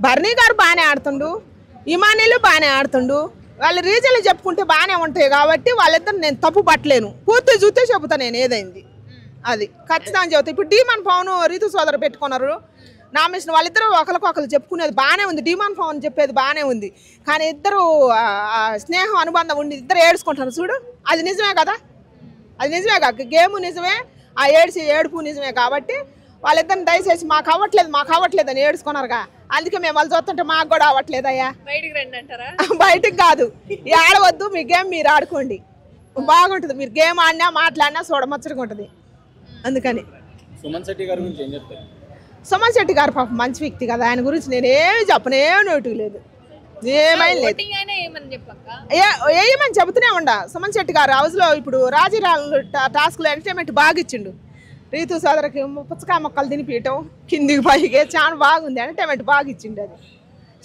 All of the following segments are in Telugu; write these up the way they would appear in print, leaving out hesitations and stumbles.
బర్నీ గారు బాగానే ఆడుతుండు, ఇమానీలు బాగానే ఆడుతుండు. వాళ్ళ రీజన్లు చెప్పుకుంటే బాగానే ఉంటాయి కాబట్టి వాళ్ళిద్దరు నేను తప్పు పట్టలేను. పూర్తి చూస్తే చెబుతా నేను ఏదైంది అది ఖచ్చితంగా చెబుతా. ఇప్పుడు డీమన్ పవన్ రీతు సోదరు పెట్టుకున్నారు నామినేషన్. వాళ్ళిద్దరూ ఒకరికొకరు చెప్పుకునేది బాగానే ఉంది, డీమన్ పవన్ చెప్పేది బాగానే ఉంది. కానీ ఇద్దరు స్నేహం అనుబంధం ఉండి ఇద్దరు ఏడ్చుకుంటారు చూడు, అది నిజమే కదా, అది నిజమే కాక గేమ్ నిజమే, ఆ ఏడుపు నిజమే. కాబట్టి వాళ్ళిద్దరిని దయచేసి మాకు అవ్వట్లేదు అని ఏడుచుకున్నారుగా, అందుకే మేము వాళ్ళు చూస్తుంటే మాకు కూడా అవ్వట్లేదయ్యా. బయటికి రండి అంటారా? బయటికి కాదు, ఆడవద్దు, మీ గేమ్ మీరు ఆడుకోండి, బాగుంటుంది. మీరు గేమ్ ఆడినా మాట్లాడినా చూడముచ్చటగా ఉంటుంది. అందుకని సుమన్ శెట్టి గారి గురించి ఏం చెప్తారు? సుమన్ శెట్టి గారు పాపం మంచి వ్యక్తి కదా, ఆయన గురించి నేనేమి చెప్పను, ఏమి నోటికి లేదు, ఏమైనా లేదు. ఏమని చెబుతూనే ఉండా. సుమన్ శెట్టి గారు హౌస్లో ఇప్పుడు రాజీరాలు టాస్క్లో ఎంటర్టైన్మెంట్ బాగా ఇచ్చిండు. రీతు సోదరికి పుచ్చకాయ మొక్కలు తినిపించటం కిందికి పైకి చాలా బాగుంది, ఎంటర్టైన్మెంట్ బాగా ఇచ్చిండు, అది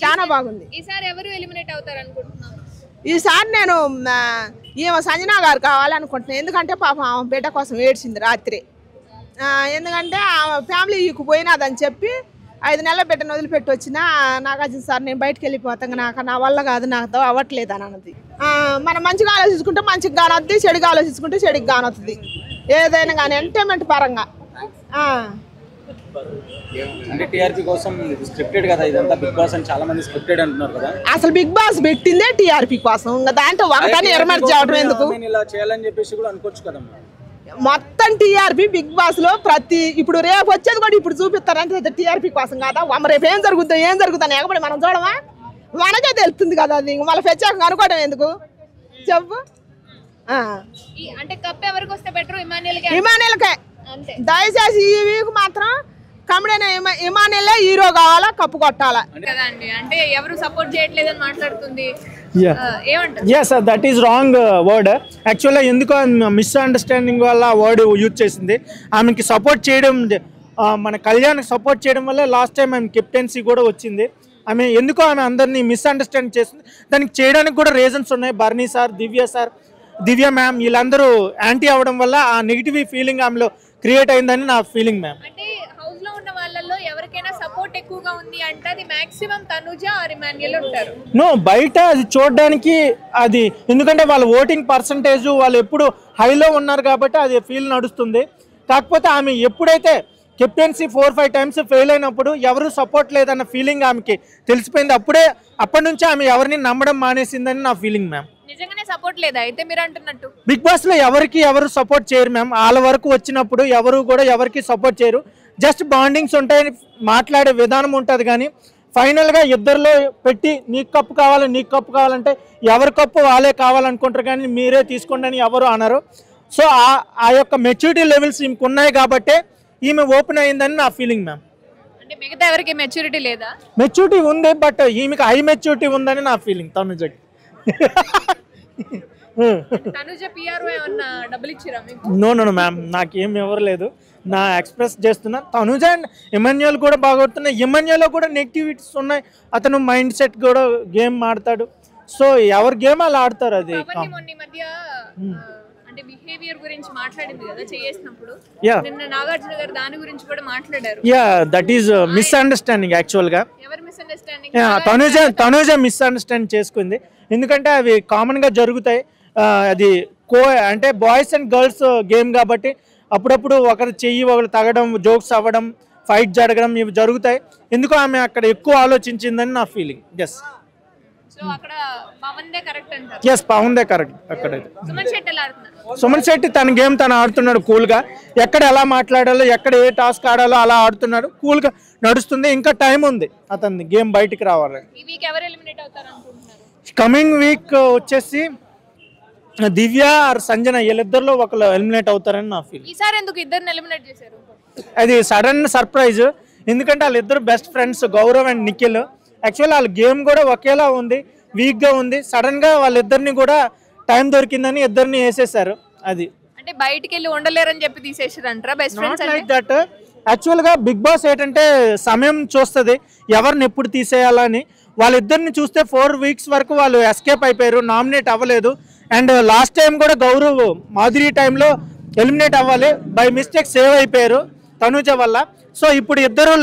చాలా బాగుంది. ఈసారి ఎవరు ఎలిమినేట్ అవుతారు అనుకుంటున్నాను? ఈసారి నేను ఈమె సంజనా గారు కావాలనుకుంటున్నాను. ఎందుకంటే పాపం ఆమె బిడ్డ కోసం ఏడ్చింది రాత్రి. ఎందుకంటే ఆమె ఫ్యామిలీ పోయినాదని చెప్పి 5 నెలల బిడ్డను వదిలిపెట్టి వచ్చిన నాగార్జున సార్ నేను బయటకు వెళ్ళిపోతాను, నా వల్ల కాదు, నాతో అవ్వట్లేదు అని అన్నది. మనం మంచిగా ఆలోచించుకుంటే మంచిగా కానొద్ది, చెడుగా ఆలోచించుకుంటే చెడుగా కానొస్తుంది. ఏదైనా కానీ ఎంటర్టైన్మెంట్ పరంగా అంటే టీఆర్పీ కోసం స్క్రిప్టెడ్ కదా ఇదంతా, బిగ్ బాస్ అని చాలా మంది స్క్రిప్టెడ్ అంటున్నారు కదా. అసలు బిగ్ బాస్ పెట్టిందే టీఆర్పీ కోసం, ఇంకా దాంట్లో ఒకటాన్ని ఎరమర్చి అవడం ఎందుకు? ఇలా చేయాలని చెప్పేసి కూడా అనుకోవచ్చు కదమ్మా. మొత్తం టీఆర్పీ బిగ్ బాస్ లో ప్రతి ఇప్పుడు రేపు వచ్చేది కూడా ఇప్పుడు చూపిస్తారంటే టీఆర్పీ కోసం కదా. రేపు ఏం జరుగుతుందని ఎగబడి మనం చూడమా, మనకే తెలుస్తుంది కదా. అది మళ్ళీ ప్రత్యేకంగా అనుకోవడం ఎందుకు చెప్పు? అంటే కప్ ఎవరికి వస్తే బెటర్? ఇమానుయేల్కే. దయచేసి ఈ వీక్ మాత్రం కమెడియన్ ఇమానుయేలే హీరో కావాలా, కప్పు కొట్టాలా కదండి. అంటే ఎవరు సపోర్ట్ చేయట్లేదని మాట్లాడుతుంది. yes that is wrong word actually. ఎందుకో మిస్అండర్స్టాండింగ్ వల్ల వర్డ్ యూజ్ చేసింది. ఆమెకి సపోర్ట్ చేయడం, మన కళ్యాణ్ సపోర్ట్ చేయడం వల్ల లాస్ట్ టైం ఆమె కెప్టెన్సీ కూడా వచ్చింది. ఆమె ఎందుకో ఆమె అందరినీ మిస్అండర్స్టాండ్ చేసింది. దానికి చేయడానికి కూడా రీజన్స్ ఉన్నాయి. బర్నీ సార్, దివ్య మ్యామ్ వీళ్ళందరూ యాంటీ అవ్వడం వల్ల ఆ నెగిటివ్ ఫీలింగ్ ఆమెలో క్రియేట్ అయిందని నా ఫీలింగ్ మ్యామ్. అంటే హౌస్ లో ఉన్న వాళ్ళల్లో ఎవరికైనా సపోర్ట్ ఎక్కువగా ఉంది అంటే అది మాక్సిమం తనుజ ఆర్ ఇమాన్యుయల్ ఉంటారు. నో, బయట అది చూడడానికి అది, ఎందుకంటే వాళ్ళ ఓటింగ్ పర్సంటేజ్ వాళ్ళు ఎప్పుడు హైలో ఉన్నారు కాబట్టి అది ఫీల్ నడుస్తుంది. కాకపోతే ఆమె ఎప్పుడైతే కెప్టెన్సీ 4-5 టైమ్స్ ఫెయిల్ అయినప్పుడు ఎవరు సపోర్ట్ లేదన్న ఫీలింగ్ ఆమెకి తెలిసిపోయింది. అప్పటి నుంచి ఆమె ఎవరిని నమ్మడం మానేసిందని నా ఫీలింగ్ మ్యామ్. నిజంగానే సపోర్ట్ లేదా అయితే మీరు అంటున్నట్టు? బిగ్ బాస్ లో ఎవరు సపోర్ట్ చేయరు మ్యామ్. వాళ్ళ వరకు వచ్చినప్పుడు ఎవరికి సపోర్ట్ చేయరు. జస్ట్ బాండింగ్స్ ఉంటాయి, మాట్లాడే విధానం ఉంటుంది. కానీ ఫైనల్గా ఇద్దరిలో పెట్టి నీకు కప్పు కావాలంటే ఎవరి కప్పు వాళ్ళే కావాలనుకుంటారు, కానీ మీరే తీసుకోండి అని ఎవరు అనరు. సో ఆ యొక్క మెచ్యూరిటీ లెవెల్స్ ఈమెకు ఉన్నాయి కాబట్టి ఈమె ఓపెన్ అయిందని నా ఫీలింగ్ మ్యామ్. అంటే మిగతా ఎవరికి మెచ్యూరిటీ లేదా? మెచ్యూరిటీ ఉంది, బట్ ఈమెకి హై మెచ్యూరిటీ ఉందని నా ఫీలింగ్. తనుజకి తనుజ పిఆర్ఓ ఏమన్నా డబ్బులు ఇచ్చిరా మీకు? నో మ్యామ్, నాకేం ఎవరు లేదు. నా ఎక్స్ప్రెస్ చేస్తున్నా. తనుజ అండ్ ఇమాన్యుయల్ కూడా బాగుతున్నాయి. ఇమాన్యుయల్లో కూడా నెగిటివిటీస్ ఉన్నాయి. అతను మైండ్ సెట్ కూడా గేమ్ ఆడతాడు. సో ఎవరి గేమ్ అలా ఆడతారు. అది మధ్య అంటే బిహేవియర్ గురించి మాట్లాడింది కదా చేసినప్పుడు, నిన్న నాగార్జున గారు దాని గురించి కూడా మాట్లాడారు. దట్ ఈస్ మిస్అండర్స్టాండింగ్ యాక్చువల్ గా. ఎవరు మిస్అండర్స్టాండింగ్? తనుజ మిస్అండర్స్టాండ్ చేసుకుంది. ఎందుకంటే అవి కామన్ గా జరుగుతాయి. అది అంటే బాయ్స్ అండ్ గర్ల్స్ గేమ్ కాబట్టి అప్పుడప్పుడు ఒకరు చెయ్యి ఒకరు తగడం, జోక్స్ అవ్వడం, ఫైట్ జరగడం ఇవి జరుగుతాయి. ఎందుకో ఆమె అక్కడ ఎక్కువ ఆలోచించిందని నా ఫీలింగ్. పవన్దే కరెక్ట్. అక్కడైతే సుమన్ శెట్టి తన గేమ్ తను ఆడుతున్నాడు కూల్గా. ఎక్కడ ఎలా మాట్లాడాలో, ఎక్కడ ఏ టాస్క్ ఆడాలో అలా ఆడుతున్నాడు. కూల్గా నడుస్తుంది. ఇంకా టైం ఉంది అతని గేమ్ బయటికి రావాలి. కమింగ్ వీక్ వచ్చేసి దివ్య ఆర్ సంజన వీళ్ళిద్దరిలో ఒకరు ఎలిమినేట్ అవుతారని నా ఫీల్. ఈసారి ఎందుకు ఇద్దరిని ఎలిమినేట్ చేశారు? అది సడన్ సర్ప్రైజ్. ఎందుకంటే వాళ్ళిద్దరు best friends, Gaurav and Nikhil. Actually వాళ్ళ గేమ్ కూడా ఒకేలా ఉంది, వీక్గా ఉంది. సడన్గా వాళ్ళిద్దరిని కూడా టైం దొరికిందని ఇద్దరిని వేసేసారు. అది అంటే బయటికి వెళ్ళి ఉండలేరని చెప్పి తీసేసారంటారా బెస్ట్ ఫ్రెండ్స్? Like that. యాక్చువల్గా బిగ్ బాస్ ఏంటంటే సమయం చూస్తుంది ఎవరిని ఎప్పుడు తీసేయాలని. వాళ్ళిద్దరిని చూస్తే 4 వీక్స్ వరకు వాళ్ళు ఎస్కేప్ అయిపోయారు, నామినేట్ అవ్వలేదు. అండ్ లాస్ట్ టైం కూడా గౌరవ్ మాధురి టైంలో ఎలిమినేట్ అవ్వాలి, బై మిస్టేక్ సేవ్ అయిపోయారు తనుజ వల్ల. సో ఇప్పుడు ఇద్దరు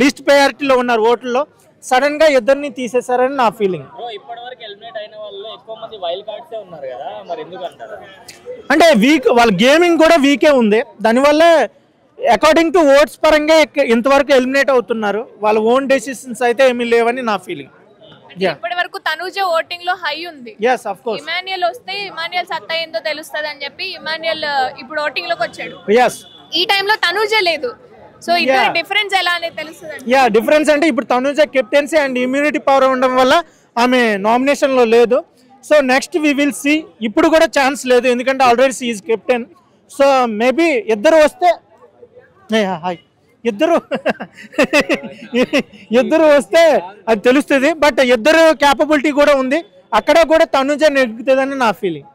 లీస్ట్ ప్రయారిటీలో ఉన్నారు ఓట్లలో. సడన్ గా ఇద్దరిని తీసేశారని నా ఫీలింగ్. ఇప్పటివరకు ఎలిమినేట్ అయిన వాళ్ళు ఎక్కువ మంది వైల్డ్ కార్డ్సే ఉన్నారు కదా, మరి ఎందుకు అంటారు? అంటే వీక్, వాళ్ళ గేమింగ్ కూడా వీకే ఉంది. దానివల్ల అకార్డింగ్ టు ఓట్స్ పరంగా ఇంతవరకు ఎలిమినేట్ అవుతున్నారు. వాళ్ళ ఓన్ డెసిషన్స్ అయితే ఏమీ లేవని నా ఫీలింగ్. ఇప్పటి వరకు తనూజ ఓటింగ్ లో హై ఉంది. yes of course. ఇమాన్యుయల్ వస్తే ఇమాన్యుయల్ సత్తా ఏందో తెలుస్తుంది అని చెప్పి ఇమాన్యుయల్ ఇప్పుడు ఓటింగ్ లోకి వచ్చాడు. yes ఈ టైంలో తనూజ లేదు. సో ఇద్దరు డిఫరెన్స్ ఎలా అనేది తెలుస్తుంది. డిఫరెన్స్ అంటే ఇప్పుడు Tanuja captaincy and immunity power ఉండడం వల్ల ఆమె నామినేషన్ లో లేదు. So next we will see. ఇప్పుడు కూడా ఛాన్స్ లేదు ఎందుకంటే already she is captain. So maybe ఇద్దరు వస్తే ఇద్దరు వస్తే అది తెలుస్తుంది. బట్ ఇద్దరు క్యాపబిలిటీ కూడా ఉంది. అక్కడ కూడా తనుజ నెగ్గుతుందని నా ఫీలింగ్.